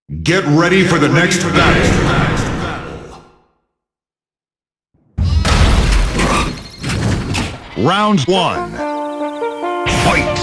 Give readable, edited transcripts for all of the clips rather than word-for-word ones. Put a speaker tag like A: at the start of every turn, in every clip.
A: Get ready for the next battle. Round 1. Fight!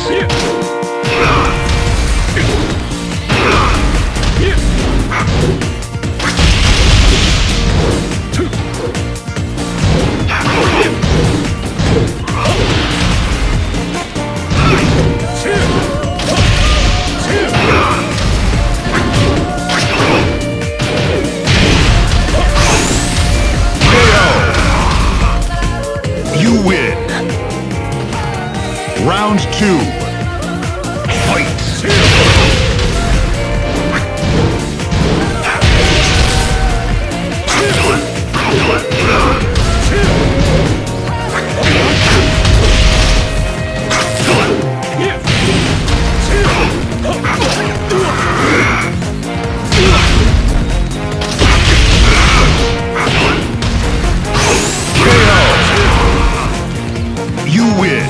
A: You win. Round 2. Fight! You win.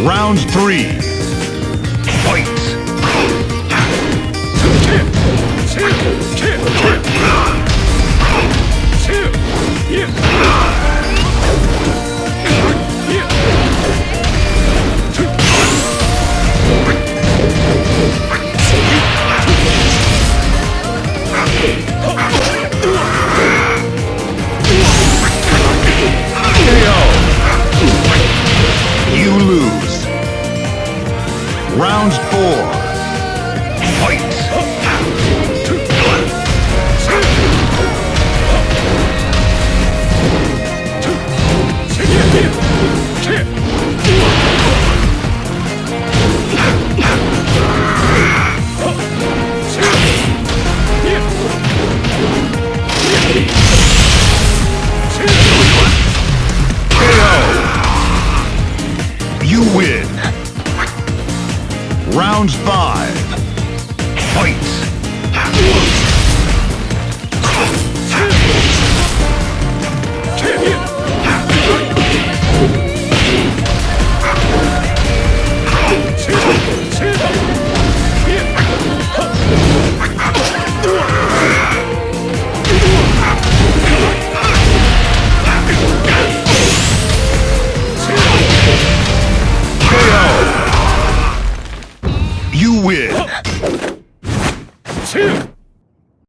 A: Round 3. Fight! You lose. Round 4. Fight! You win. Round 5. Fight!